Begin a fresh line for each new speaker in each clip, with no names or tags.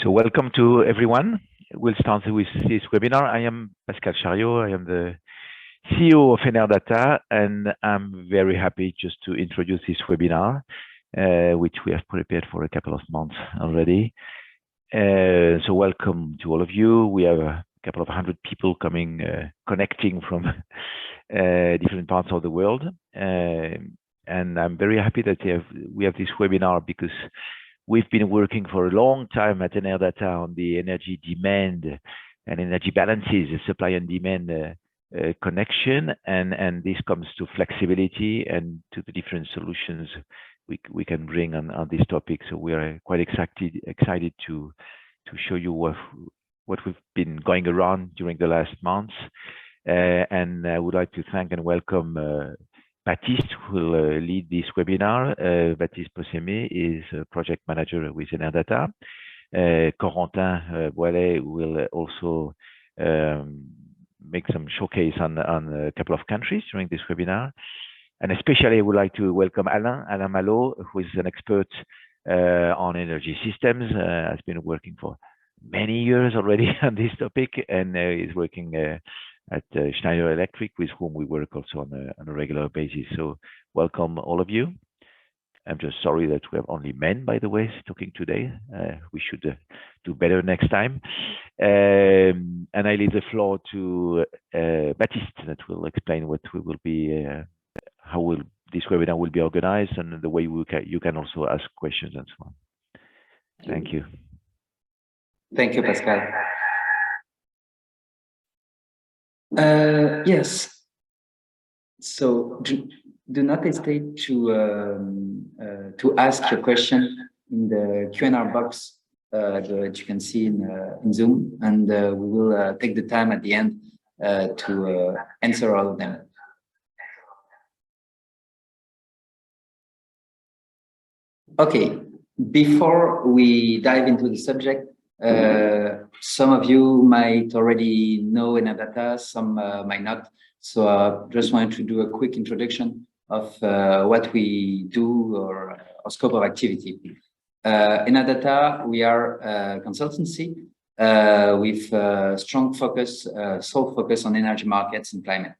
So welcome to everyone. We'll start with this webinar. I am Pascal Chariot. I am the CEO of Enerdata, and I'm very happy just to introduce this webinar, which we have prepared for a couple of months already. So welcome to all of you. We have a couple of hundred people connecting from different parts of the world. And I'm very happy that we have this webinar because we've been working for a long time at Enerdata on the energy demand and energy balances, supply and demand connection, and this comes to flexibility and to the different solutions we can bring on this topic. So we are quite excited to show you what we've been going around during the last months. And I would like to thank and welcome Baptiste, who will lead this webinar. Baptiste Possémé is a project manager with Enerdata. Corentin Boillet will also make some showcase on a couple of countries during this webinar. And especially I would like to welcome Alain MALOT, who is an expert on energy systems, has been working for many years already on this topic, and is working at Schneider Electric, with whom we work also on a regular basis. So welcome all of you. I'm just sorry that we have only men, by the way, talking today. We should do better next time. And I leave the floor to Baptiste, that will explain what we will be, how this webinar will be organized, and the way you can also ask questions and so on. Thank you.
Thank you, Pascal. Yes. So do not hesitate to ask your question in the Q&A box that you can see in Zoom, and we will take the time at the end to answer all of them. Okay, before we dive into the subject, some of you might already know Enerdata, some might not. So I just wanted to do a quick introduction of what we do, or our scope of activity. Enerdata, we are a consultancy with strong focus, sole focus on energy markets and climate.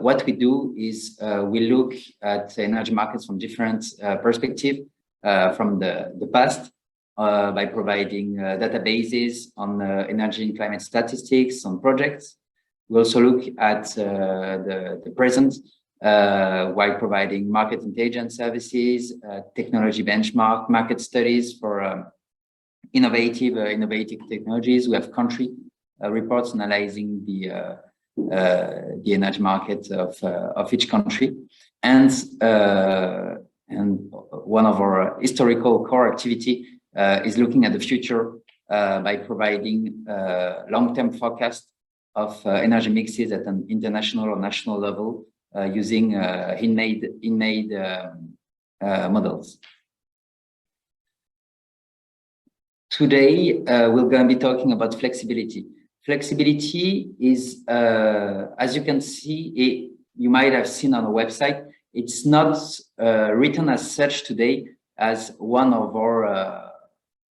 What we do is we look at energy markets from different perspectives, from the past, by providing databases on energy and climate statistics on projects. We also look at the present while providing market intelligence services, technology benchmark, market studies for innovative technologies. We have country reports analyzing the energy market of each country, and one of our historical core activity is looking at the future by providing long-term forecast of energy mixes at an international or national level using in-made models. Today, we're going to be talking about flexibility. Flexibility is, as you can see, you might have seen on the website, it's not written as such today as one of our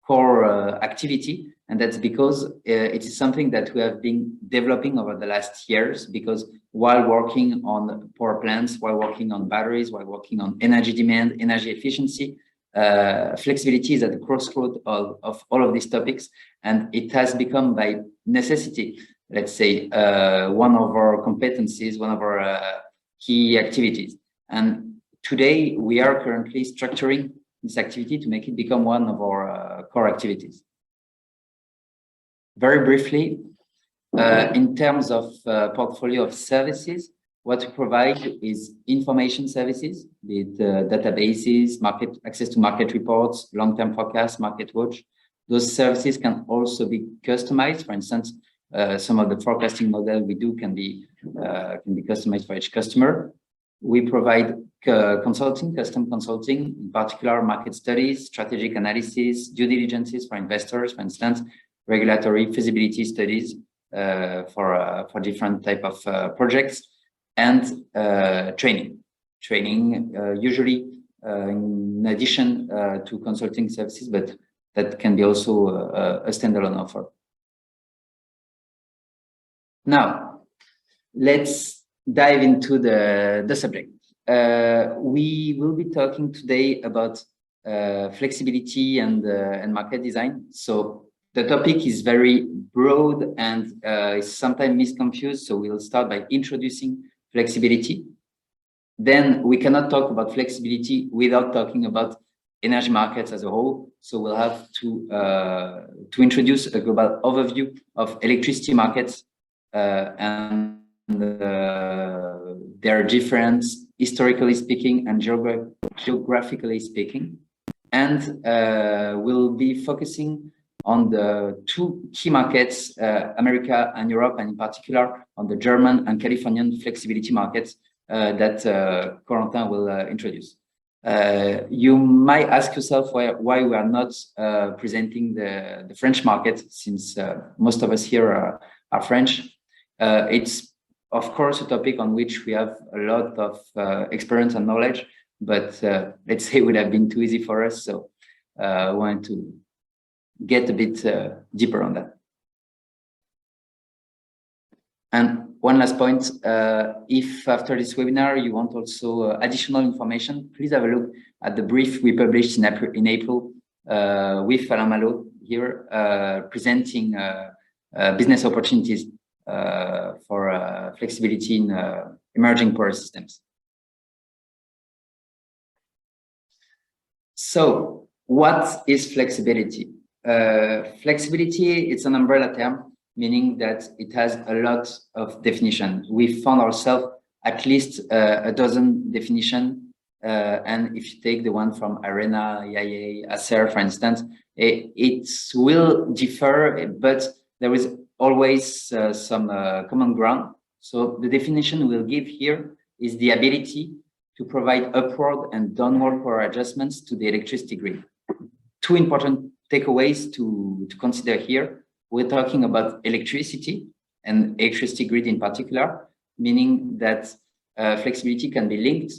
core activity, and that's because it is something that we have been developing over the last years, because while working on power plants, while working on batteries, while working on energy demand, energy efficiency, flexibility is at the crossroad of all of these topics, and it has become by necessity, let's say, one of our competencies, one of our key activities. And today we are currently structuring this activity to make it become one of our core activities. Very briefly, in terms of portfolio of services, what we provide is information services, be it databases, market access to market reports, long-term forecasts, market watch. Those services can also be customized. For instance, some of the forecasting model we do can be customized for each customer. We provide consulting, custom consulting, in particular market studies, strategic analysis, due diligences for investors, for instance, regulatory feasibility studies for different type of projects, and training. Usually in addition to consulting services, but that can be also a standalone offer. Now, let's dive into the subject. We will be talking today about flexibility and market design. So the topic is very broad and is sometimes misconfused. So we'll start by introducing flexibility. Then we cannot talk about flexibility without talking about energy markets as a whole. So we'll have to introduce a global overview of electricity markets and their difference, historically speaking and geographically speaking. And we'll be focusing on the two key markets, America and Europe, and in particular on the German and Californian flexibility markets that Corentin will introduce. You might ask yourself why we are not presenting the French market, since most of us here are French. It's of course a topic on which we have a lot of experience and knowledge, but let's say it would have been too easy for us. So I wanted to get a bit deeper on that. And one last point, if after this webinar you want also additional information, please have a look at the brief we published in April with Alain MALOT here, presenting business opportunities for flexibility in emerging power systems. So what is flexibility? Flexibility, it's an umbrella term, meaning that it has a lot of definition. We found ourselves at least a dozen definitions. And if you take the one from ARENA, IIA, ACER, for instance, it will differ, but there is always some common ground. So the definition we'll give here is the ability to provide upward and downward power adjustments to the electricity grid. Two important takeaways to consider here. We're talking about electricity and electricity grid in particular, meaning that flexibility can be linked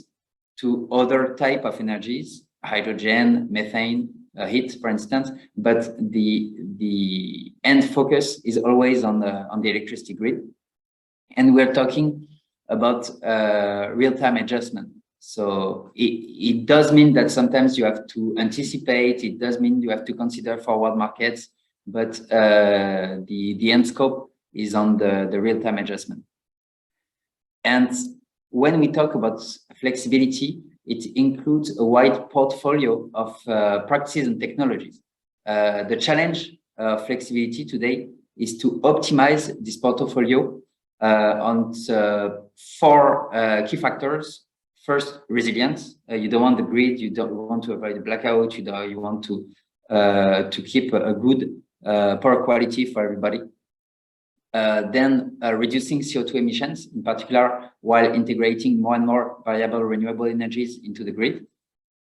to other type of energies, hydrogen, methane, heat, for instance, but the end focus is always on the electricity grid. And we're talking about real-time adjustment. So it does mean that sometimes you have to anticipate, it does mean you have to consider forward markets, but the end scope is on the real-time adjustment. And when we talk about flexibility, it includes a wide portfolio of practices and technologies. The challenge of flexibility today is to optimize this portfolio on four key factors. First, resilience. You don't want the grid, you don't want to avoid the blackout, you want to keep a good power quality for everybody. Then reducing CO2 emissions, in particular, while integrating more and more variable renewable energies into the grid.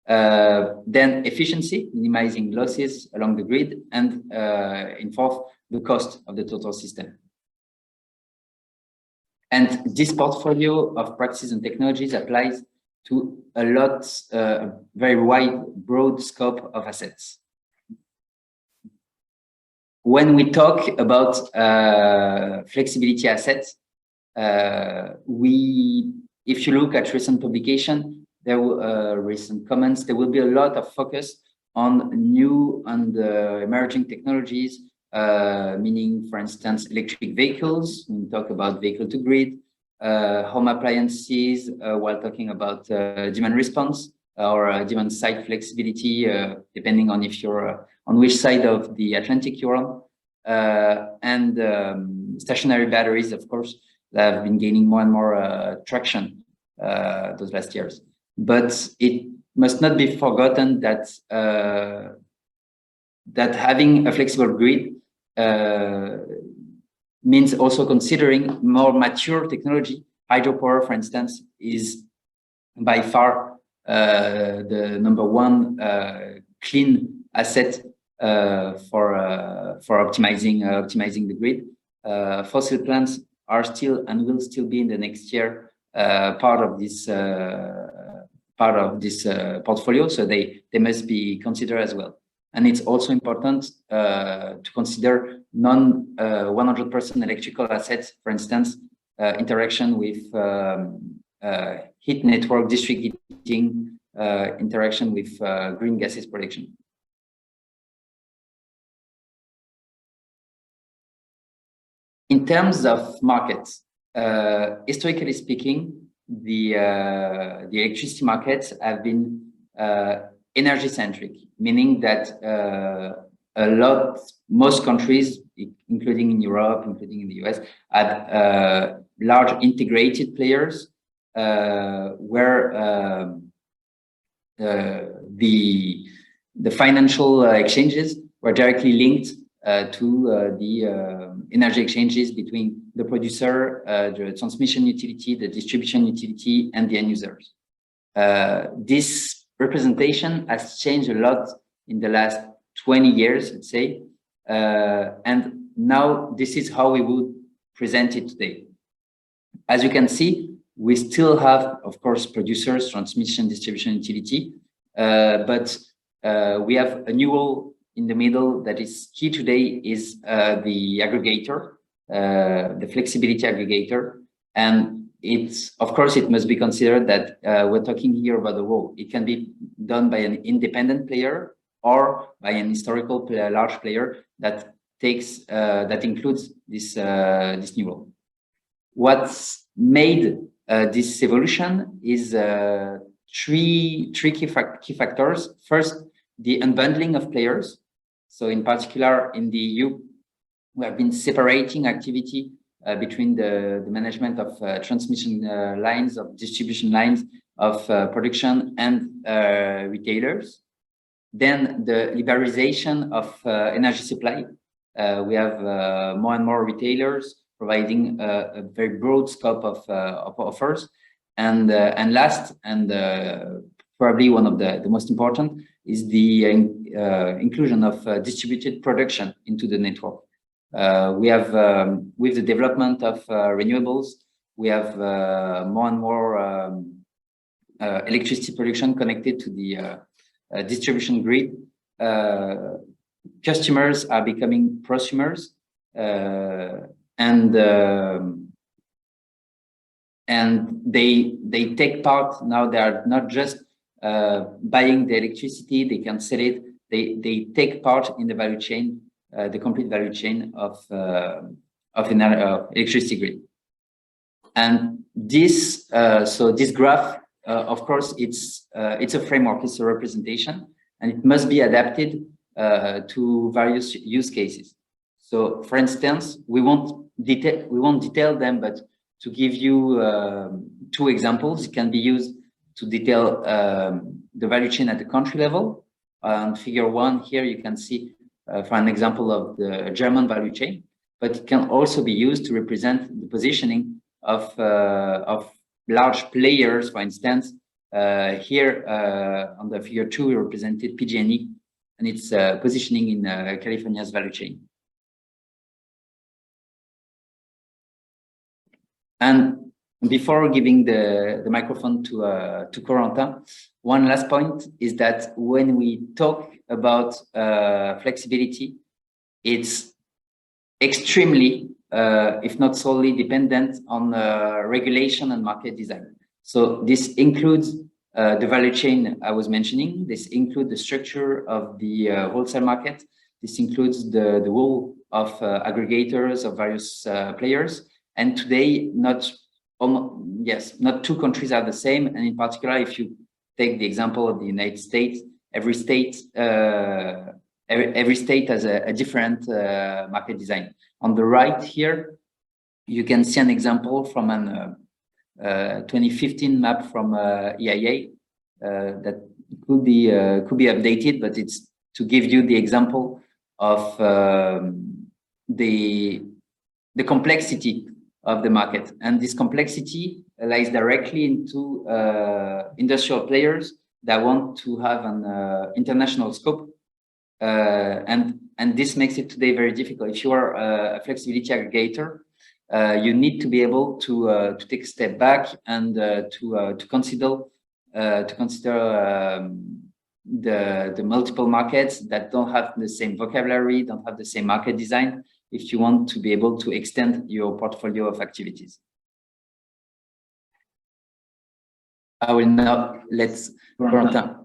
Then efficiency, minimizing losses along the grid, and in fourth, the cost of the total system. And this portfolio of practices and technologies applies to a lot, very wide, broad scope of assets. When we talk about flexibility assets, if you look at recent publication, recent comments, there will be a lot of focus on new and emerging technologies, meaning, for instance, electric vehicles. We talk about vehicle to grid, home appliances, while talking about demand response or demand side flexibility, depending on if you're on which side of the Atlantic you're on, and stationary batteries, of course, that have been gaining more and more traction those last years. But it must not be forgotten that that having a flexible grid means also considering more mature technology. Hydropower, for instance, is by far the number one clean asset for optimizing the grid. Fossil plants are still and will still be in the next year part of this portfolio, so they must be considered as well. And it's also important to consider non 100% electrical assets, for instance, interaction with heat network, district heating, interaction with green gases production. In terms of markets, historically speaking, the electricity markets have been energy centric, meaning that most countries, including in Europe, including in the US, had large integrated players where the financial exchanges were directly linked to the energy exchanges between the producer, the transmission utility, the distribution utility, and the end users. This representation has changed a lot in the last 20 years, let's say, and now this is how we would present it today. As you can see, we still have, of course, producers, transmission, distribution, utility, but we have a new role in the middle that is key today is the aggregator, the flexibility aggregator. And it's, of course, it must be considered that we're talking here about the role. It can be done by an independent player or by an historical player, large player that takes, that includes this, this new role. What's made this evolution is three key factors. First, the unbundling of players. So in particular, in the EU, we have been separating activity between the management of transmission lines, of distribution lines, of production and retailers. Then the liberalization of energy supply. We have more and more retailers providing a very broad scope of offers. And last, and probably one of the most important, is the inclusion of distributed production into the network. We have, with the development of renewables, we have more and more electricity production connected to the distribution grid. Customers are becoming prosumers, and they take part now. They are not just buying the electricity; they can sell it. They take part in the value chain, the complete value chain of electricity grid. And this, so this graph, of course, it's a framework, it's a representation, and it must be adapted to various use cases. So, for instance, we won't detail them, but to give you two examples, it can be used to detail the value chain at the country level. On figure 1 here, you can see for an example of the German value chain, but it can also be used to represent the positioning of large players. For instance, here on the figure 2, we represented PG&E and its positioning in California's value chain. And before giving the microphone to Corentin, one last point is that when we talk about flexibility, it's extremely, if not solely, dependent on regulation and market design. So this includes the value chain I was mentioning. This includes the structure of the wholesale market. This includes the role of aggregators of various players. And today, not two countries are the same. And in particular, if you take the example of the United States, every state has a different market design. On the right here, you can see an example from an 2015 map from EIA that could be updated, but it's to give you the example of the complexity of the market. And this complexity lies directly into industrial players that want to have an international scope. And this makes it today very difficult. If you are a flexibility aggregator, you need to be able to take a step back and to consider the multiple markets that don't have the same vocabulary, don't have the same market design, if you want to be able to extend your portfolio of activities. I will now let Corentin.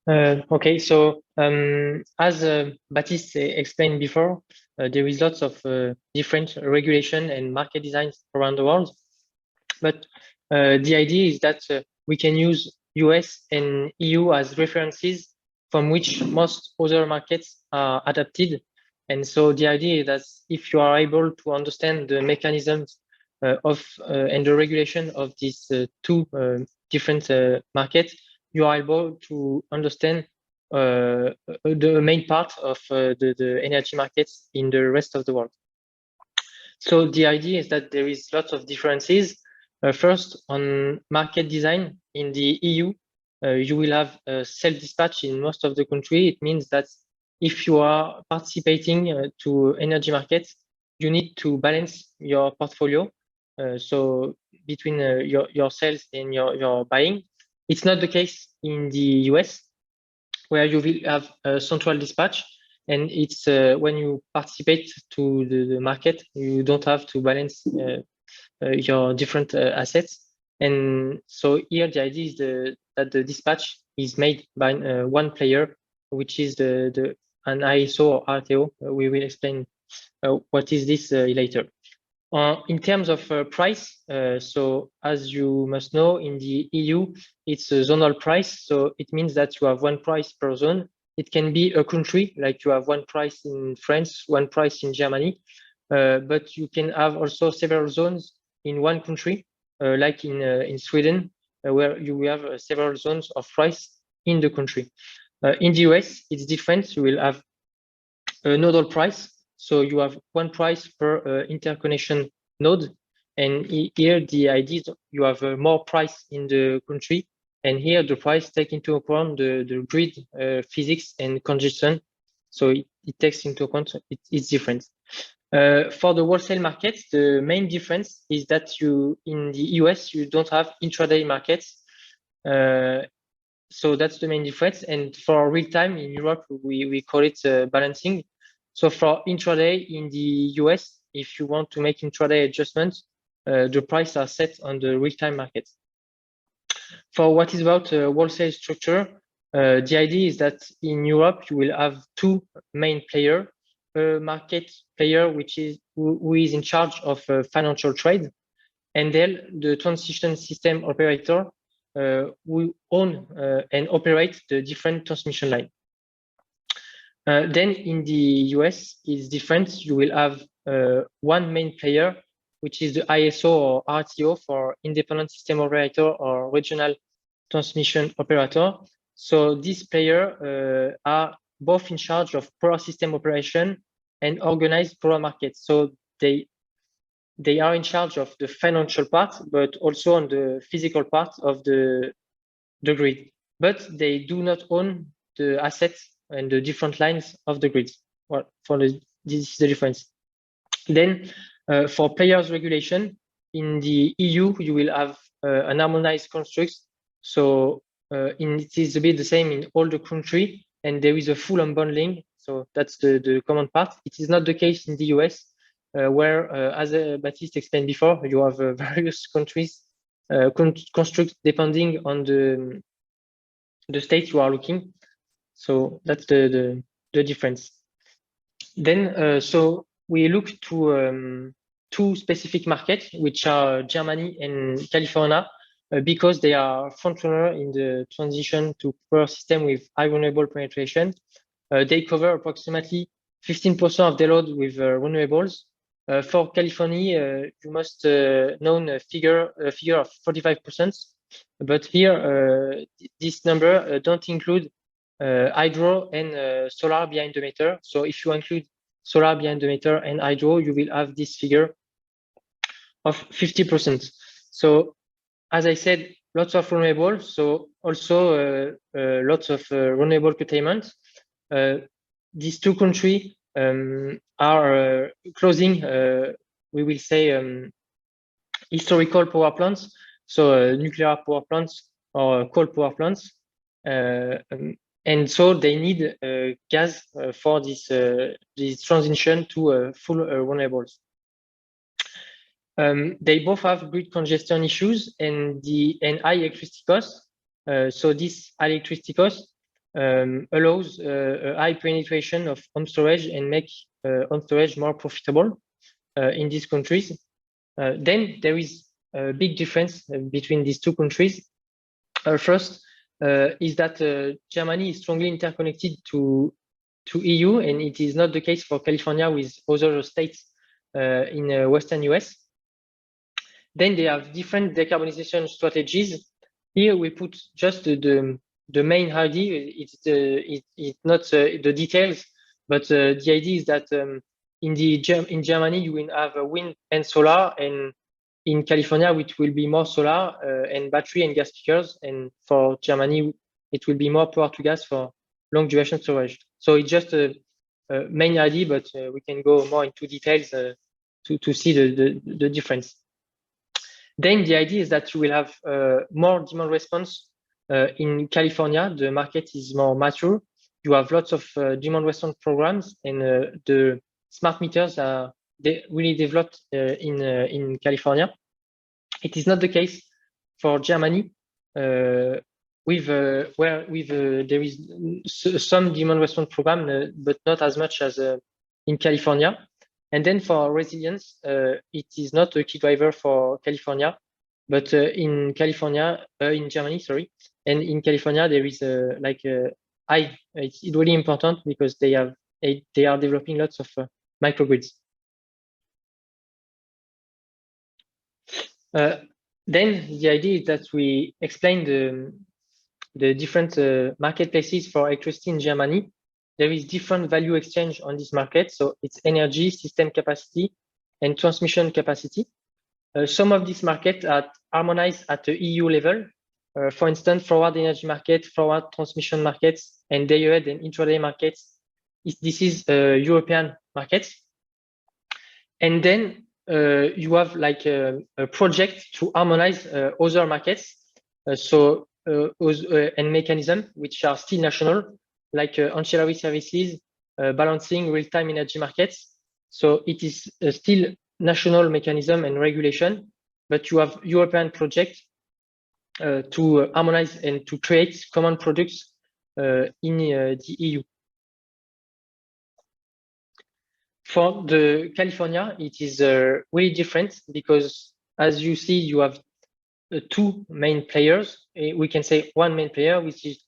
Okay, so as Baptiste explained before, there is lots of different regulation and market designs around the world. But the idea is that we can use US and EU as references from which most other markets are adapted. And so the idea is that if you are able to understand the mechanisms and the regulation of these two different markets, you are able to understand the main part of the energy markets in the rest of the world. So the idea is that there is lots of differences. First, on market design in the EU, you will have self-dispatch in most of the country. It means that if you are participating to energy markets, you need to balance your portfolio. So between your sales and your buying. It's not the case in the US, where you will have a central dispatch. And it's when you participate to the market, you don't have to balance your different assets. And so here the idea is that the dispatch is made by one player, which is an ISO or RTO. We will explain what is this later. In terms of price, so as you must know, in the EU, it's a zonal price. So it means that you have one price per zone. It can be a country, like you have one price in France, one price in Germany, but you can have also several zones in one country, like in Sweden, where you have several zones of price in the country. In the US, it's different. You will have a nodal price. So you have one price per interconnection node. And here the idea is you have more price in the country. And here the price take into account the grid physics and congestion. So it takes into account, it's different. For the wholesale markets, the main difference is that in the US, you don't have intraday markets. So that's the main difference. And for real time in Europe, we call it balancing. So for intraday in the US, if you want to make intraday adjustments, the prices are set on the real-time market. For what is about wholesale structure, the idea is that in Europe, you will have two main players. A market player, who is in charge of financial trade, and then the transition system operator, who own and operate the different transmission line. Then in the US, it's different. You will have one main player, which is the ISO or RTO for independent system operator or regional transmission operator. So these players are both in charge of power system operation and organized power markets. So they are in charge of the financial part, but also on the physical part of the grid. But they do not own the assets and the different lines of the grid. Well, this is the difference. Then for players regulation, in the EU, you will have an harmonized construct. So it is a bit the same in all the country, and there is a full unbundling. So that's the common part. It is not the case in the US, where, as Baptiste explained before, you have various countries construct depending on the state you are looking. So that's the difference. Then, so we look to two specific markets, which are Germany and California, because they are frontrunner in the transition to power system with high renewable penetration. They cover approximately 15% of the load with renewables. For California, you must know a figure of 45%, but here this number don't include hydro and solar behind the meter. So if you include solar behind the meter and hydro, you will have this figure of 50%. So as I said, lots of renewable. So also lots of renewable curtailment. These two countries are closing, we will say, historical power plants, so nuclear power plants or coal power plants. And so they need gas for this transition to full renewables. They both have grid congestion issues and high electricity costs. So this high electricity cost allows a high penetration of home storage and make home storage more profitable in these countries. Then there is a big difference between these two countries. First is that Germany is strongly interconnected to EU, and it is not the case for California with other states in Western US. Then they have different decarbonization strategies. Here we put just the main idea. It's not the details, but the idea is that in Germany you will have wind and solar, and in California it will be more solar and battery and gas peakers, and for Germany it will be more power to gas for long duration storage. So it's just a main idea, but we can go more into details to see the difference. Then the idea is that you will have more demand response in California. The market is more mature. You have lots of demand response programs, and the smart meters are really developed in California. It is not the case for Germany, there is some demand response program, but not as much as in California. And then for resilience, it is not a key driver for California, but in Germany, sorry, and in California there is it's really important because they are developing lots of microgrids. Then the idea is that we explain the different marketplaces for electricity in Germany. There is different value exchange on this market. So it's energy, system capacity, and transmission capacity. Some of these markets are harmonized at the EU level. For instance, forward energy market, forward transmission markets, and day ahead and intraday markets. This is European markets. And then you have like a project to harmonize other markets. And mechanisms which are still national, like ancillary services, balancing real-time energy markets. So it is still national mechanism and regulation, but you have European projects to harmonize and to create common products in the EU. For the California, it is really different because, as you see, you have two main players. We can say one main player, which is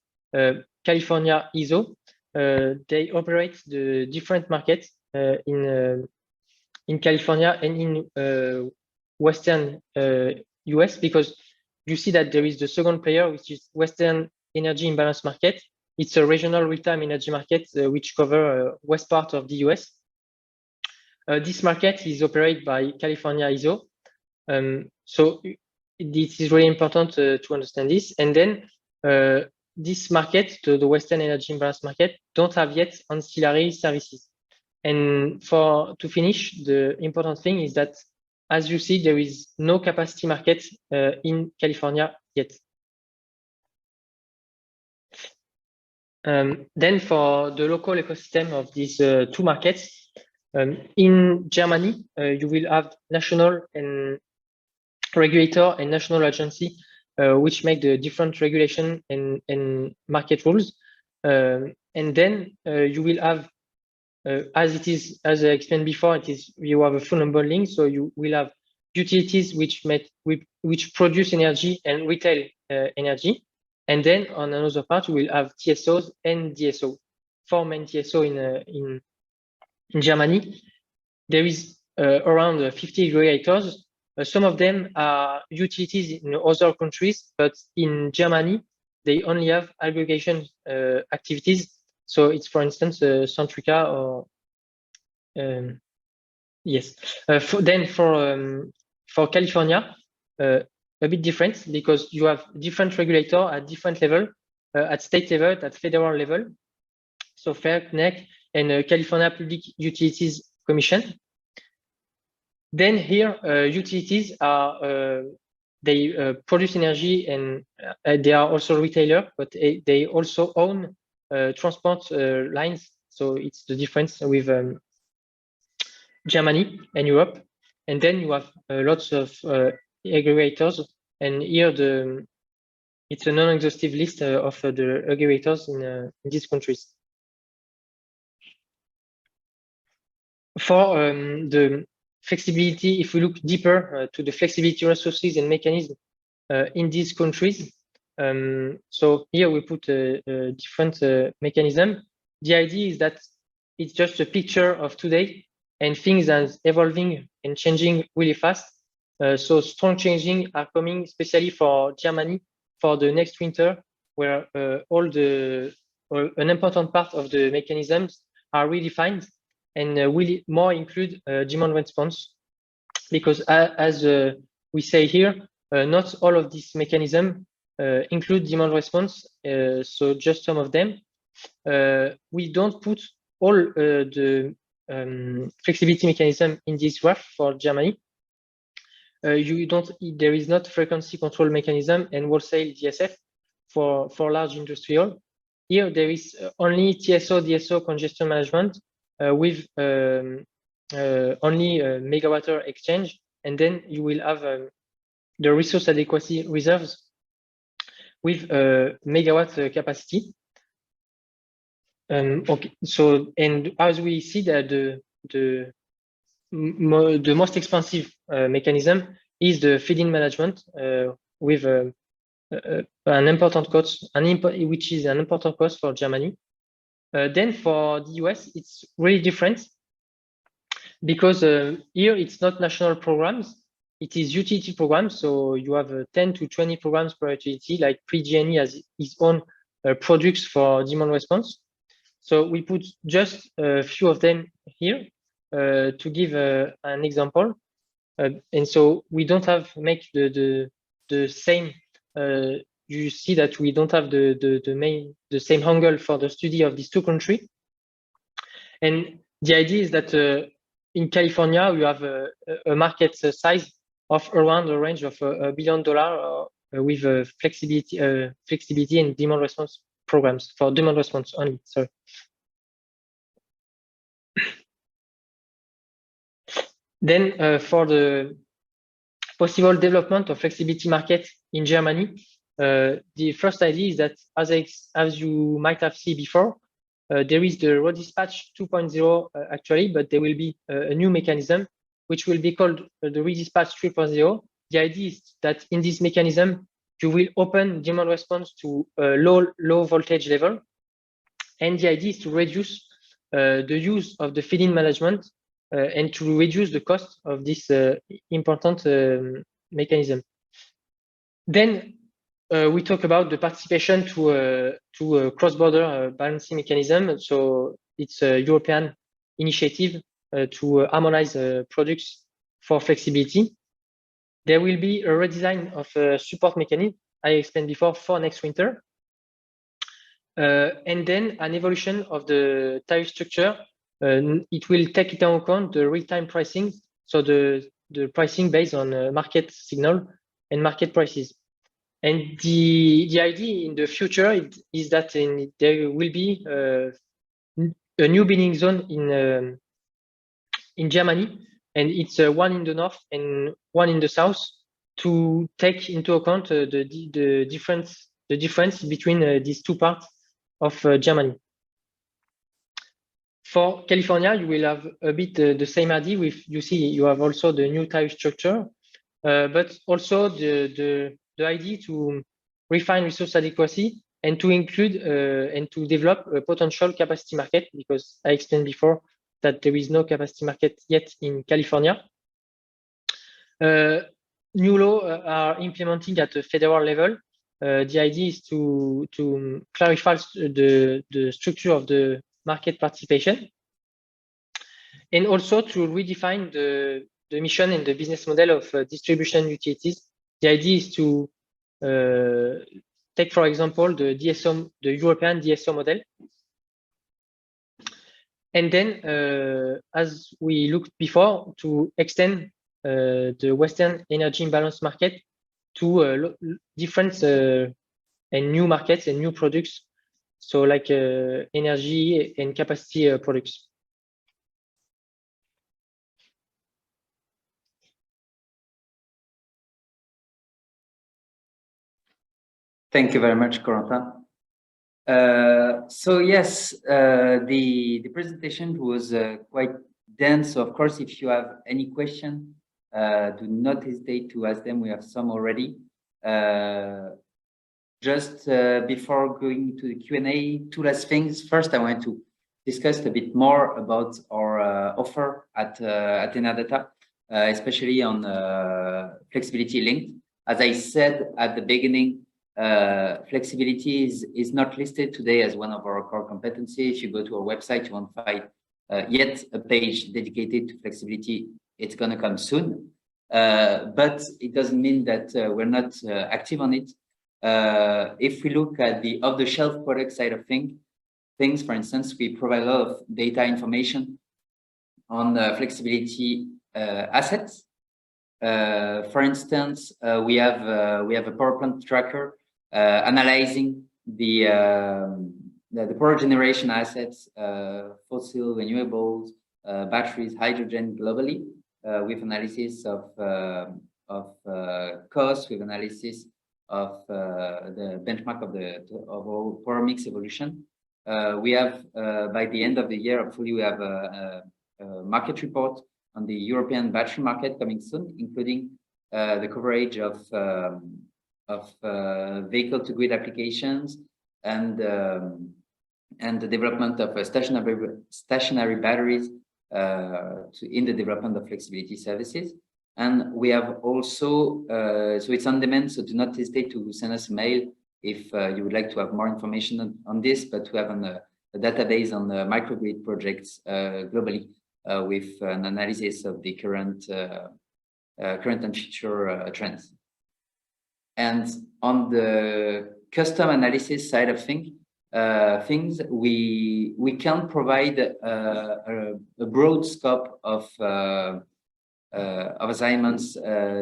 California ISO. They operate the different markets in California and in Western US, because you see that there is the second player, which is Western Energy Imbalance Market. It's a regional real-time energy market which covers west part of the US. This market is operated by California ISO. So this is really important to understand this. And then this market, the Western Energy Imbalance Market, don't have yet ancillary services. And to finish, the important thing is that, as you see, there is no capacity market in California yet. Then for the local ecosystem of these two markets, in Germany, you will have national and regulator and national agency, which make the different regulation and market rules. And then you will have, as I explained before, you have a full unbundling. So you will have utilities which produce energy and retail energy. And then on another part, you will have TSOs and DSO. Four main TSO in Germany. There is around 50 aggregators. Some of them are utilities in other countries, but in Germany, they only have aggregation activities. So it's, for instance, Centrica or yes. For California, a bit different because you have different regulator at different level, at state level, at federal level. So FERC, NEC, and California Public Utilities Commission. Then here, utilities are they produce energy, and they are also retailer, but they also own transport lines. So it's the difference with Germany and Europe. And then you have lots of aggregators, and here it's a non-exhaustive list of the aggregators in these countries. For the flexibility, if we look deeper to the flexibility resources and mechanisms in these countries, so here we put a different mechanism. The idea is that it's just a picture of today, and things are evolving and changing really fast. So strong changing are coming, especially for Germany, for the next winter, where an important part of the mechanisms are redefined and will more include demand response, because as we say here, not all of these mechanisms include demand response, so just some of them. We don't put all the flexibility mechanism in this graph for Germany. There is not frequency control mechanism and wholesale DSF for large industrial. Here there is only TSO, DSO congestion management with only megawatt-hour exchange, and then you will have the resource adequacy reserves with megawatt capacity. Okay, so, and as we see that the most expensive mechanism is the feed-in management with an important cost, which is an important cost for Germany. Then for the US, it's really different, because here it's not national programs, it is utility programs. So you have 10 to 20 programs per utility, like PG&E has its own products for demand response. So we put just a few of them here to give an example. And so we don't have make the same. You see that we don't have the same angle for the study of these two countries. And the idea is that in California, we have a market size of around a range of $1 billion with flexibility and demand response programs for demand response only. Sorry. Then for the possible development of flexibility market in Germany, the first idea is that, as you might have seen before, there is the road dispatch 2.0 actually, but there will be a new mechanism which will be called the redispatch 3.0. The idea is that in this mechanism, you will open demand response to a low voltage level, and the idea is to reduce the use of the feed-in management and to reduce the cost of this important mechanism. Then we talk about the participation to a cross-border balancing mechanism. So it's a European initiative to harmonize products for flexibility. There will be a redesign of a support mechanism I explained before for next winter. And then an evolution of the tariff structure. It will take into account the real-time pricing, so the pricing based on market signal and market prices. And the idea in the future is that there will be a new bidding zone in Germany, and it's one in the north and one in the south, to take into account the difference between these two parts of Germany. For California, you will have a bit the same idea. You have also the new tariff structure, but also the idea to refine resource adequacy and to include and to develop a potential capacity market, because I explained before that there is no capacity market yet in California. New law are implementing at the federal level. The idea is to clarify the structure of the market participation, and also to redefine the mission and the business model of distribution utilities. The idea is to take, for example, the European DSO model. And then, as we looked before, to extend the Western energy imbalance market to different and new markets and new products. So like energy and capacity products.
Thank you very much, Corentin. So yes, the presentation was quite dense. So of course, if you have any question, do not hesitate to ask them. We have some already. Just before going to the Q&A, two last things. First, I want to discuss a bit more about our offer at Enerdata, especially on flexibility linked. As I said at the beginning, flexibility is not listed today as one of our core competencies. If you go to our website, you won't find yet a page dedicated to flexibility. It's going to come soon, but it doesn't mean that we're not active on it. If we look at the off-the-shelf product side of things, for instance, we provide a lot of data information on flexibility assets. For instance, we have a power plant tracker analyzing the power generation assets, fossil, renewables, batteries, hydrogen globally, with analysis of cost, with analysis of the benchmark of our power mix evolution. We have by the end of the year, hopefully, we have a market report on the European battery market coming soon, including the coverage of vehicle-to-grid applications and the development of stationary batteries in the development of flexibility services. And we have also, so it's on demand, so do not hesitate to send us a mail if you would like to have more information on this, but we have a database on the microgrid projects globally with an analysis of the current and future trends. And on the custom analysis side of things, we can provide a broad scope of assignments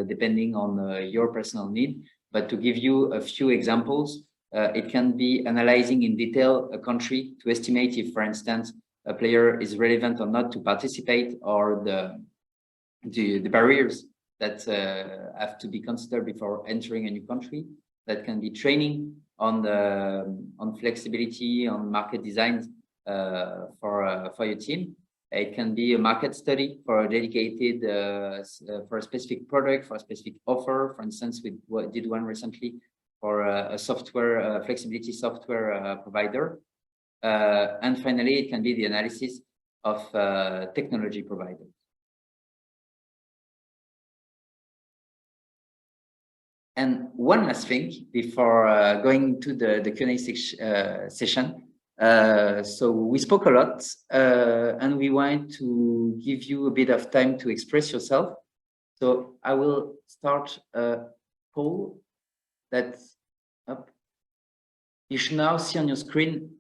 depending on your personal need. But to give you a few examples, it can be analyzing in detail a country to estimate if, for instance, a player is relevant or not to participate, or the barriers that have to be considered before entering a new country. That can be training on flexibility, on market design for your team. It can be a market study for a dedicated for a specific product, for a specific offer. For instance, we did one recently for a software flexibility software provider. And finally, it can be the analysis of technology providers. And one last thing before going to the Q&A session. So we spoke a lot and we want to give you a bit of time to express yourself. So I will start a poll that's up. You should now see on your screen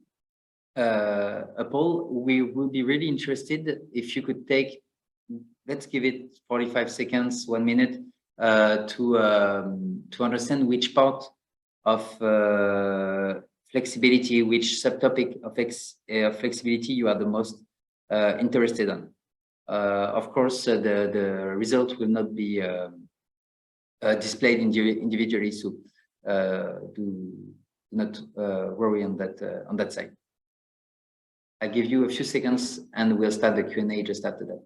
a poll. We will be really interested if you could take, let's give it 45 seconds, 1 minute to understand which part of flexibility, which subtopic of flexibility you are the most interested in. Of course, the result will not be displayed individually, so do not worry on that side. I'll give you a few seconds and we'll start the Q&A just after that.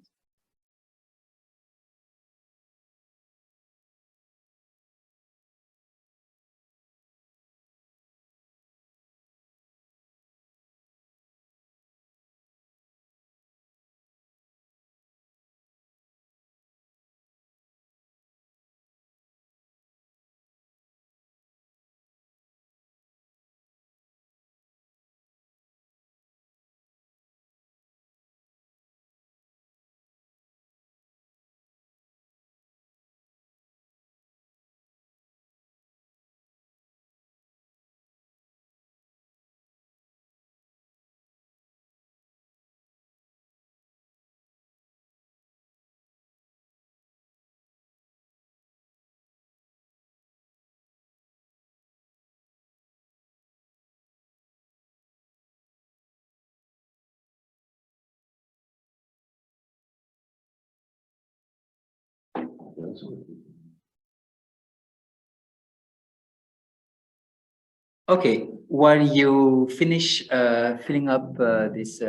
Okay, while you finish filling up this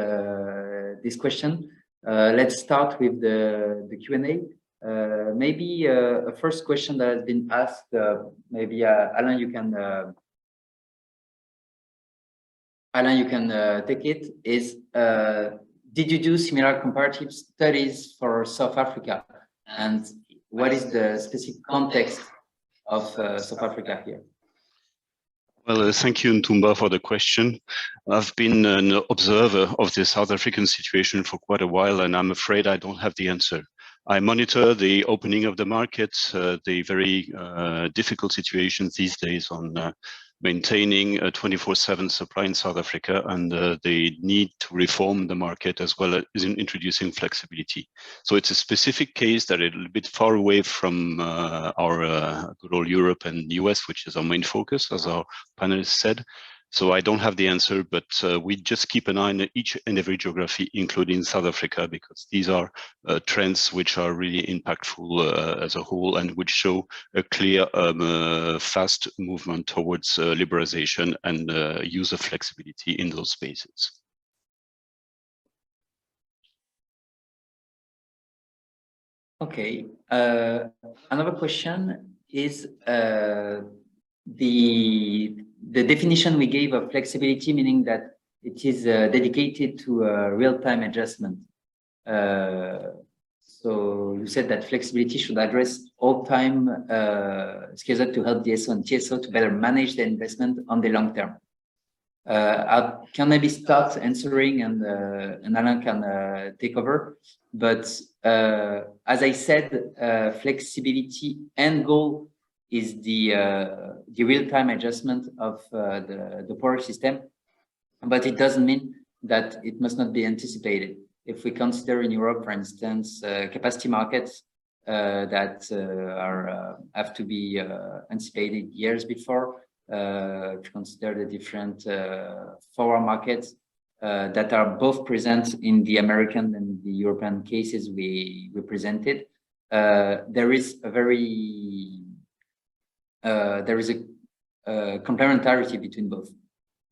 question, let's start with the Q&A. Maybe a first question that has been asked, maybe Alain, you can take it, is did you do similar comparative studies for South Africa? And what is the specific context of South Africa here?
Well, thank you, Ntumba, for the question. I've been an observer of the South African situation for quite a while, and I'm afraid I don't have the answer. I monitor the opening of the market, the very difficult situations these days on maintaining a 24/7 supply in South Africa, and the need to reform the market as well as in introducing flexibility. So it's a specific case that is a little bit far away from our good old Europe and US, which is our main focus, as our panelists said. So I don't have the answer, but we just keep an eye on each and every geography, including South Africa, because these are trends which are really impactful as a whole and which show a clear, fast movement towards liberalization and use of flexibility in those spaces.
Okay, another question is the definition we gave of flexibility, meaning that it is dedicated to a real-time adjustment. So you said that flexibility should address all time scheduled to help DSO and TSO to better manage the investment on the long term. I can maybe start answering, and Alain can take over. But as I said, flexibility end goal is the real-time adjustment of the power system, but it doesn't mean that it must not be anticipated. If we consider in Europe, for instance, capacity markets that have to be anticipated years before, if you consider the different forward markets that are both present in the American and the European cases we presented, there is a complementarity between both.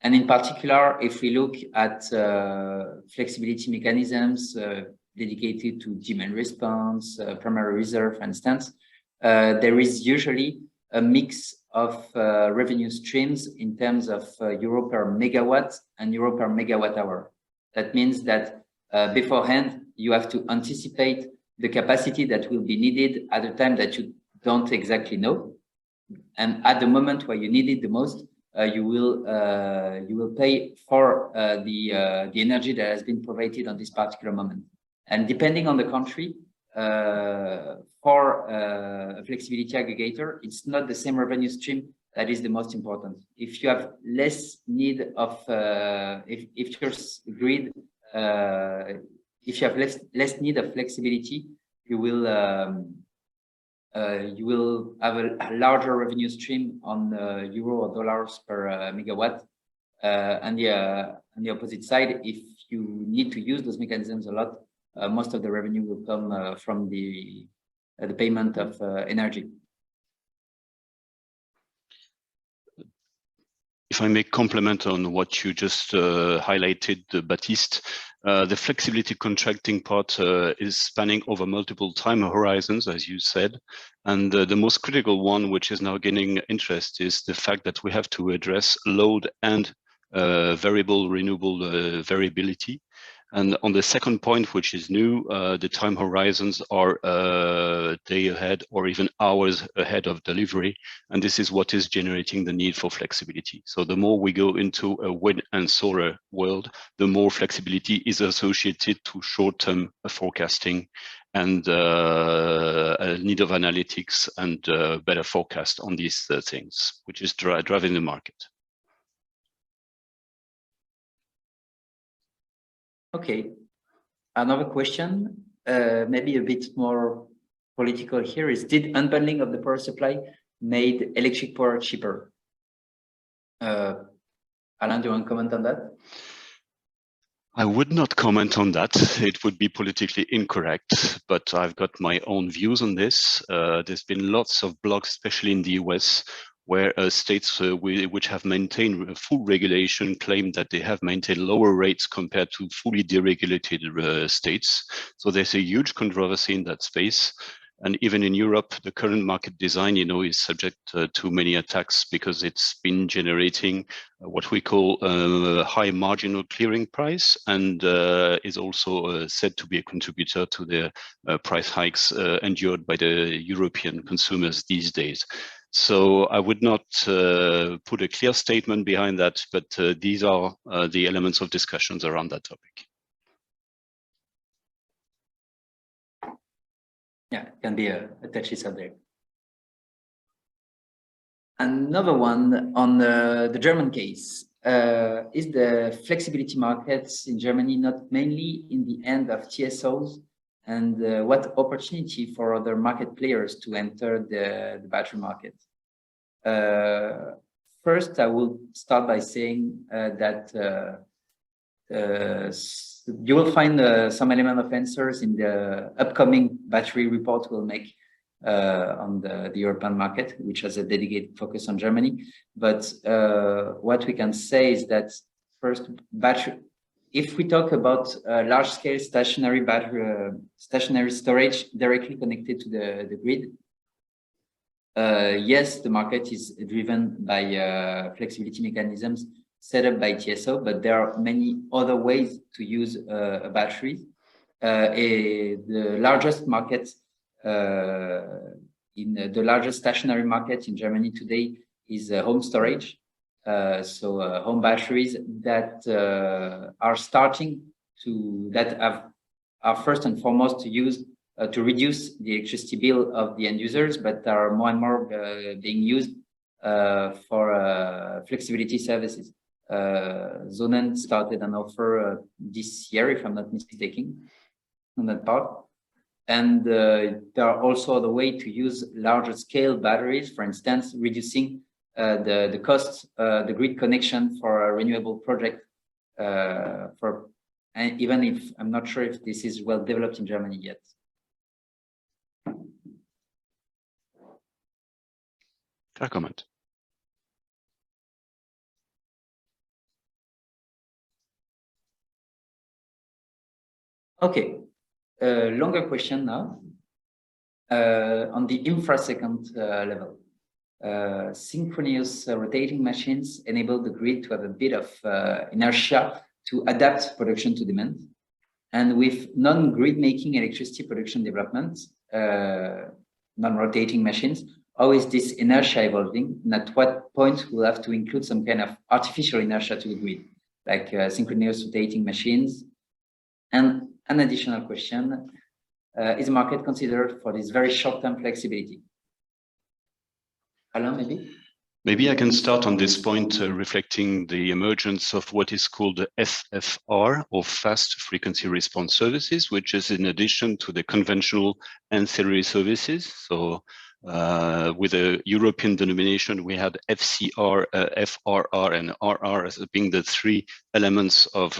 And in particular, if we look at flexibility mechanisms dedicated to demand response, primary reserve, for instance, there is usually a mix of revenue streams in terms of euro per megawatt and euro per megawatt hour. That means that beforehand, you have to anticipate the capacity that will be needed at a time that you don't exactly know. And at the moment where you need it the most, you will pay for the energy that has been provided on this particular moment. And depending on the country, for a flexibility aggregator, it's not the same revenue stream that is the most important. If you have less need of, if your grid, if you have less need of flexibility, you will have a larger revenue stream on euro or dollars per megawatt. And the opposite side, if you need to use those mechanisms a lot, most of the revenue will come from the payment of energy.
If I may comment on what you just highlighted, Baptiste, the flexibility contracting part is spanning over multiple time horizons, as you said. And the most critical one, which is now gaining interest, is the fact that we have to address load and variable renewable variability. And on the second point, which is new, the time horizons are a day ahead or even hours ahead of delivery. And this is what is generating the need for flexibility. So the more we go into a wind and solar world, the more flexibility is associated to short-term forecasting and a need of analytics and better forecast on these things, which is driving the market.
Okay, another question, maybe a bit more political here, is: did unbundling of the power supply made electric power cheaper? Alain, do you want to comment on that?
I would not comment on that. It would be politically incorrect, but I've got my own views on this. There's been lots of blogs, especially in the US, where states which have maintained full regulation claim that they have maintained lower rates compared to fully deregulated states. So there's a huge controversy in that space. And even in Europe, the current market design, is subject to many attacks because it's been generating what we call a high marginal clearing price, and is also said to be a contributor to the price hikes endured by the European consumers these days. So I would not put a clear statement behind that, but these are the elements of discussions around that topic.
Yeah, it can be a touchy subject. Another one on the German case. Is the flexibility markets in Germany not mainly in the end of TSOs? And what opportunity for other market players to enter the battery market? First, I will start by saying that you will find some element of answers in the upcoming battery report we'll make on the European market, which has a dedicated focus on Germany. But what we can say is that first, if we talk about large-scale stationary battery, stationary storage directly connected to the grid, yes, the market is driven by flexibility mechanisms set up by TSO, but there are many other ways to use a battery. The largest market, the largest stationary market in Germany today is home storage. So home batteries that are starting to, are first and foremost to use to reduce the electricity bill of the end users, but are more and more being used for flexibility services. Zonen started an offer this year, if I'm not mistaken, on that part. And there are also other ways to use larger scale batteries, for instance, reducing the costs, the grid connection for a renewable project. And even if I'm not sure if this is well developed in Germany yet.
Fair comment.
Okay, longer question now on the infrasecond level. Synchronous rotating machines enable the grid to have a bit of inertia to adapt production to demand. And with non-grid making electricity production development, non-rotating machines, how is this inertia evolving? And at what point we'll have to include some kind of artificial inertia to the grid, like synchronous rotating machines? And an additional question, is the market considered for this very short-term flexibility? Alain, maybe?
Maybe I can start on this point, reflecting the emergence of what is called the FFR, or Fast Frequency Response Services, which is in addition to the conventional ancillary services. So with a European denomination, we had FCR, FRR, and RR as being the three elements of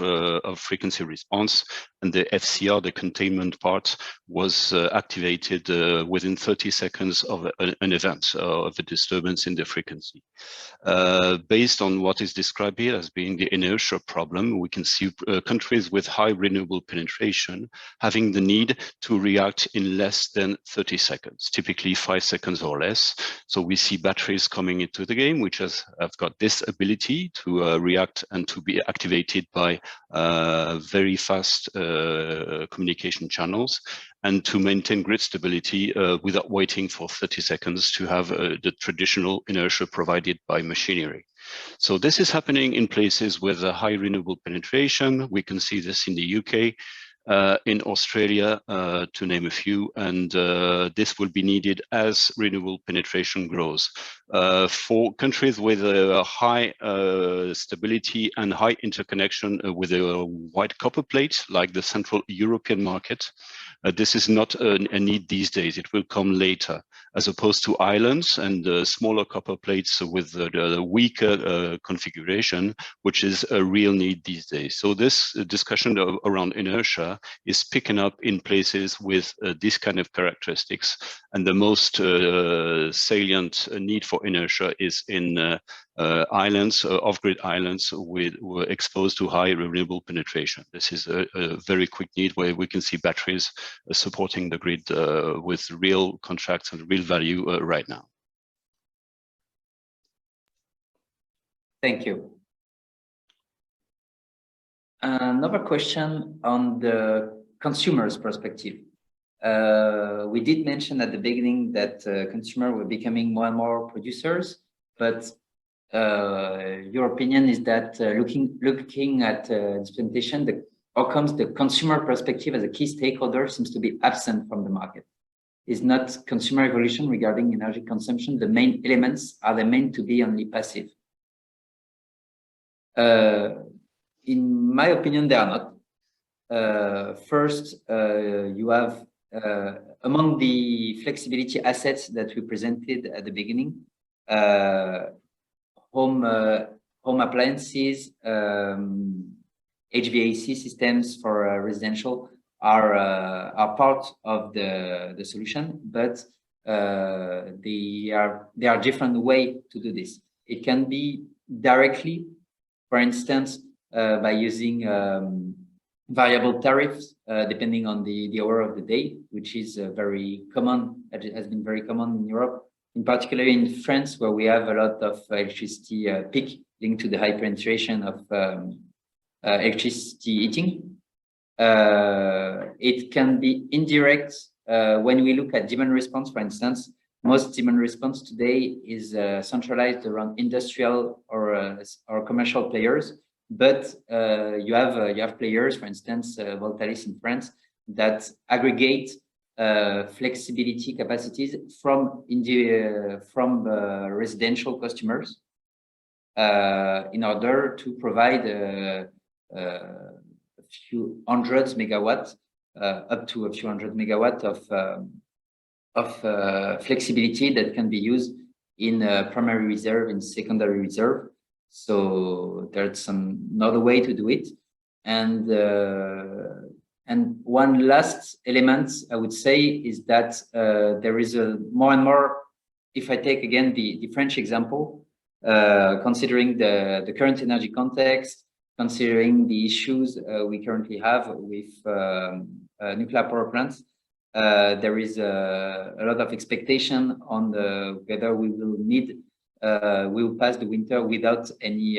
frequency response. And the FCR, the containment part, was activated within 30 seconds of an event, of a disturbance in the frequency. Based on what is described here as being the inertia problem, we can see countries with high renewable penetration having the need to react in less than 30 seconds, typically 5 seconds or less. So we see batteries coming into the game, which have got this ability to react and to be activated by very fast communication channels, and to maintain grid stability without waiting for 30 seconds to have the traditional inertia provided by machinery. So this is happening in places with a high renewable penetration. We can see this in the UK, in Australia, to name a few, and this will be needed as renewable penetration grows. For countries with a high stability and high interconnection with a wide copper plate, like the Central European market, this is not a need these days. It will come later as opposed to islands and smaller copper plates with the weaker configuration, which is a real need these days. So this discussion around inertia is picking up in places with this kind of characteristics, and the most salient need for inertia is in islands, off-grid islands were exposed to high renewable penetration. This is a very quick need where we can see batteries supporting the grid with real contracts and real value right now.
Thank you. Another question on the consumer's perspective. We did mention at the beginning that consumers were becoming more and more producers, but your opinion is that looking at this presentation, how comes the consumer perspective as a key stakeholder seems to be absent from the market? Is not consumer evolution regarding energy consumption the main elements? Are they meant to be only passive? In my opinion, they are not. First, you have among the flexibility assets that we presented at the beginning, home appliances, HVAC systems for residential are part of the solution, but they are different way to do this. It can be directly, for instance, by using variable tariffs depending on the hour of the day, which is very common. It has been very common in Europe, in particular in France, where we have a lot of electricity peak linked to the high penetration of electricity heating. It can be indirect when we look at demand response, for instance. Most demand response today is centralized around industrial or commercial players, but you have players, for instance, Boillet in France, that aggregate flexibility capacities from residential customers in order to provide a few hundred megawatts, up to a few hundred megawatts of flexibility that can be used in primary reserve and secondary reserve. So that's another way to do it. And one last element I would say is that there is a more and more, if I take again the French example, considering the current energy context, considering the issues we currently have with nuclear power plants, there is a lot of expectation on whether we will pass the winter without any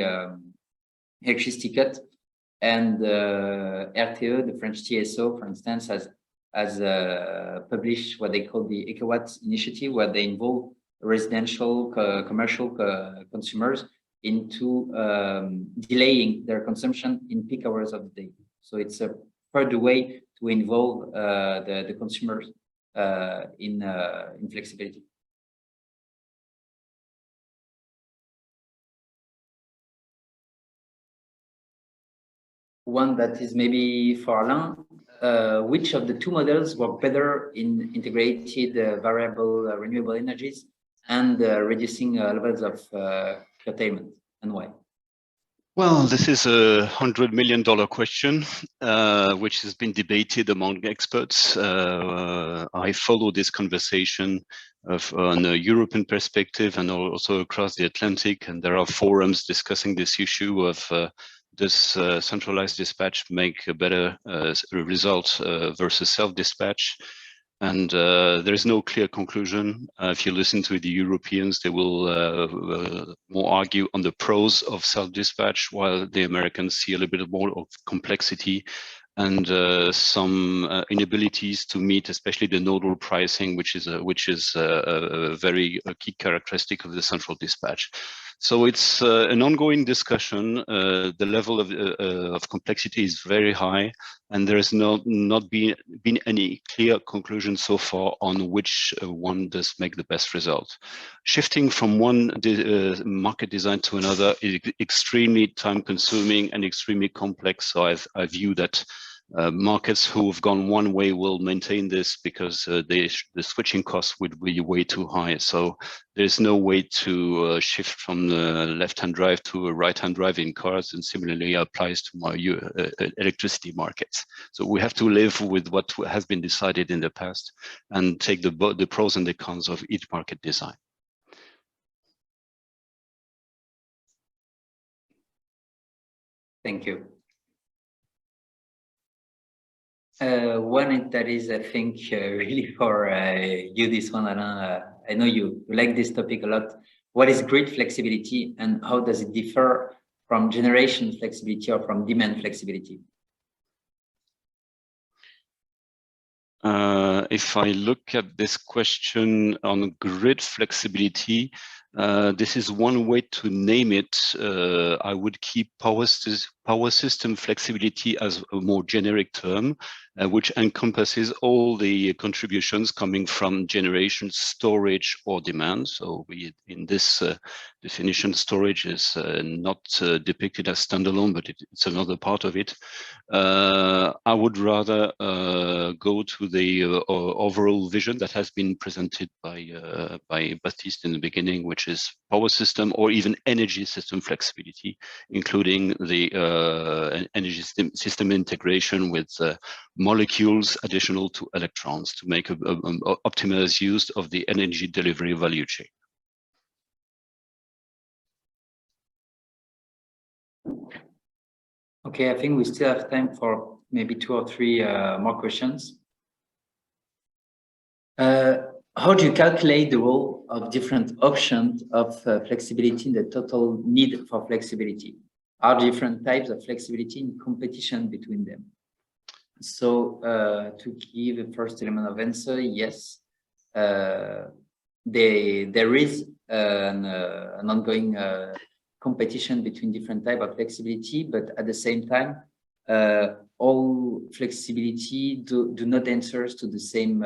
electricity cut. And RTE, the French TSO, for instance, has published what they call the EcoWatt initiative, where they involve residential, commercial consumers into delaying their consumption in peak hours of the day. So it's a further way to involve the consumers in flexibility. One that is maybe for Alain, which of the two models work better in integrated variable renewable energies and reducing levels of curtailment, and why?
Well, this is a $100 million question, which has been debated among experts. I follow this conversation on a European perspective and also across the Atlantic, and there are forums discussing this issue of does centralized dispatch make a better result versus self-dispatch? And there is no clear conclusion. If you listen to the Europeans, they will more argue on the pros of self-dispatch, while the Americans see a little bit more of complexity and some inabilities to meet, especially the nodal pricing, which is a very key characteristic of the central dispatch. So it's an ongoing discussion. The level of complexity is very high, and there has not been any clear conclusion so far on which one does make the best result. Shifting from one market design to another is extremely time-consuming and extremely complex. So I view that Markets who have gone one way will maintain this because the switching costs would be way too high. So there's no way to shift from the left-hand drive to a right-hand drive in cars, and similarly applies to my electricity markets. So we have to live with what has been decided in the past and take the pros and the cons of each market design.
Thank you. One that is, I think, really for you, this one, Alain. I know you like this topic a lot. What is grid flexibility and how does it differ from generation flexibility or from demand flexibility?
If I look at this question on grid flexibility, this is one way to name it. I would keep power system flexibility as a more generic term, which encompasses all the contributions coming from generation, storage, or demand. So in this definition, storage is not depicted as standalone, but it's another part of it. I would rather go to the overall vision that has been presented by Baptiste in the beginning, which is power system or even energy system flexibility, including the energy system integration with molecules additional to electrons to make optimized use of the energy delivery value chain.
Okay, I think we still have time for maybe 2 or 3 more questions. How do you calculate the role of different options of flexibility in the total need for flexibility? Are different types of flexibility in competition between them? So to give a first element of answer, yes, there is an ongoing competition between different types of flexibility, but at the same time, all flexibility do not answer to the same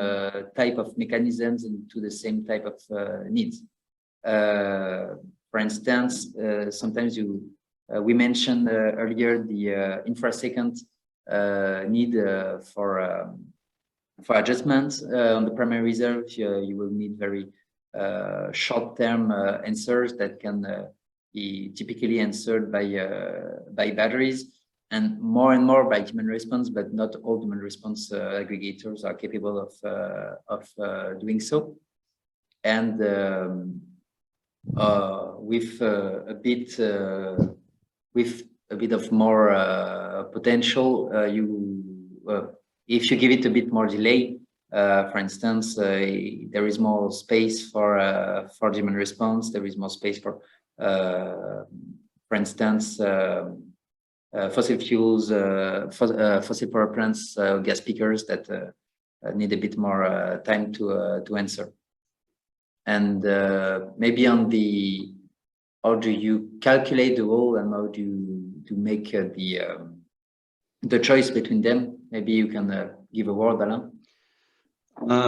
type of mechanisms and to the same type of needs. For instance, sometimes we mentioned earlier the infrasecond need for adjustments on the primary reserve. You will need very short-term answers that can be typically answered by batteries, and more by demand response, but not all demand response aggregators are capable of doing so. And with a bit of more potential, if you give it a bit more delay, for instance, there is more space for demand response. There is more space for instance, fossil fuels, fossil power plants, gas peakers that need a bit more time to answer. And maybe on the how do you calculate the role and how do you make the choice between them? Maybe you can give a word, Alain.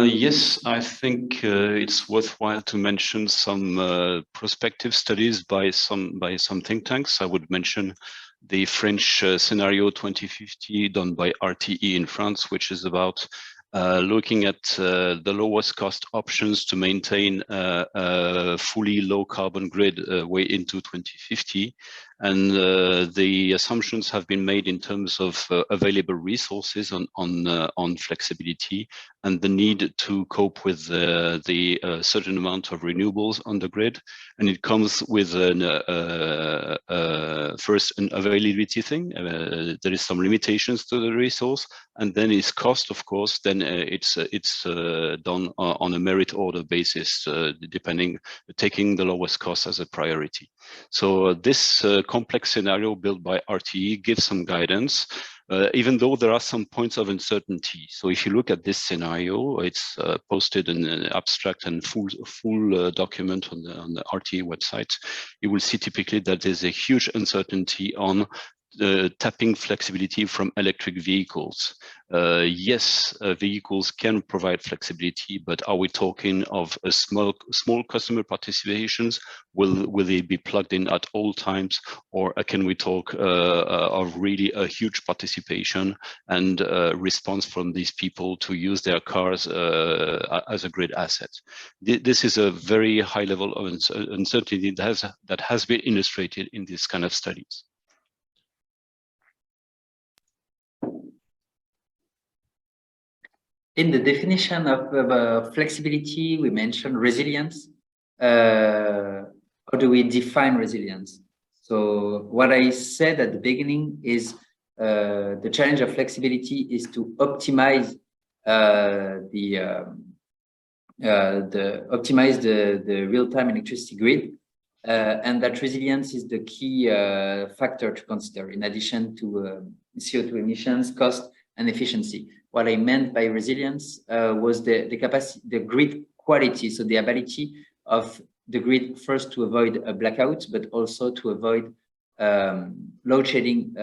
Yes, I think it's worthwhile to mention some prospective studies by some think tanks. I would mention the French scenario 2050 done by RTE in France, which is about looking at the lowest cost options to maintain a fully low carbon grid way into 2050. And the assumptions have been made in terms of available resources on flexibility and the need to cope with the certain amount of renewables on the grid. And it comes with first an availability thing. There is some limitations to the resource, and then its cost, of course. Then it's done on a merit order basis, taking the lowest cost as a priority. So this complex scenario built by RTE gives some guidance, even though there are some points of uncertainty. So if you look at this scenario, it's posted in an abstract and full document on the RTE website. You will see typically that there's a huge uncertainty on tapping flexibility from electric vehicles. Yes, vehicles can provide flexibility, but are we talking of a small customer participations? Will they be plugged in at all times, or can we talk of really a huge participation and response from these people to use their cars as a grid asset? This is a very high level of uncertainty that has been illustrated in this kind of studies.
In the definition of flexibility, we mentioned resilience. How do we define resilience? So what I said at the beginning is the challenge of flexibility is to optimize the real-time electricity grid, and that resilience is the key factor to consider in addition to CO2 emissions, cost, and efficiency. What I meant by resilience was the capacity, the grid quality, so the ability of the grid first to avoid a blackout, but also to avoid load shedding,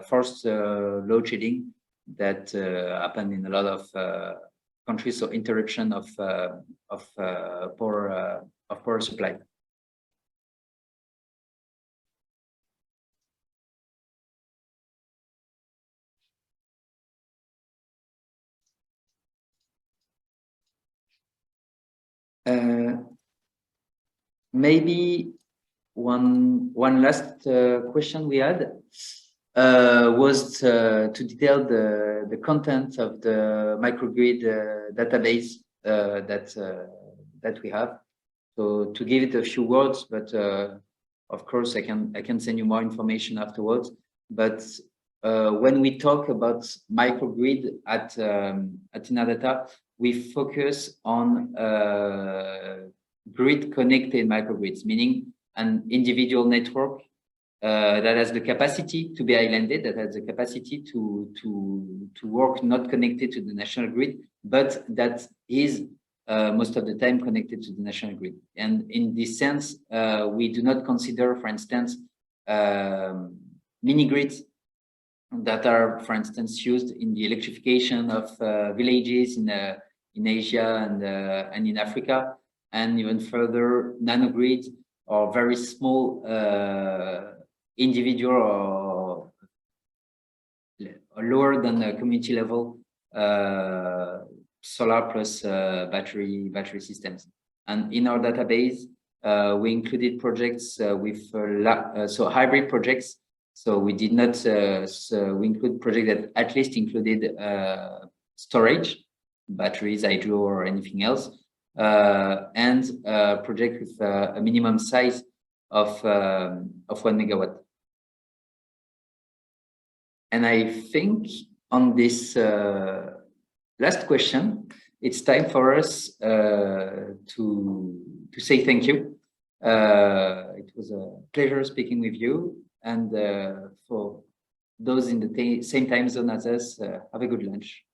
forced load shedding that happened in a lot of countries. So interruption of power supply. Maybe one last question we had was to detail the content of the microgrid database that we have. So to give it a few words, but of course I can send you more information afterwards. But when we talk about microgrid at Enerdata, we focus on grid connected microgrids, meaning an individual network that has the capacity to be islanded, that has the capacity to work not connected to the national grid, but that is most of the time connected to the national grid. And in this sense, we do not consider, for instance, mini grids that are, for instance, used in the electrification of villages in Asia and in Africa, and even further nanogrids or very small individual or lower than the community level solar plus battery systems. And in our database, we included projects with so hybrid projects. So we did not, we include projects that at least included storage, batteries, hydro, or anything else, and project with a minimum size of 1 megawatt. And I think on this last question, it's time for us to say thank you. It was a pleasure speaking with you. And for those in the same time zone as us, have a good lunch.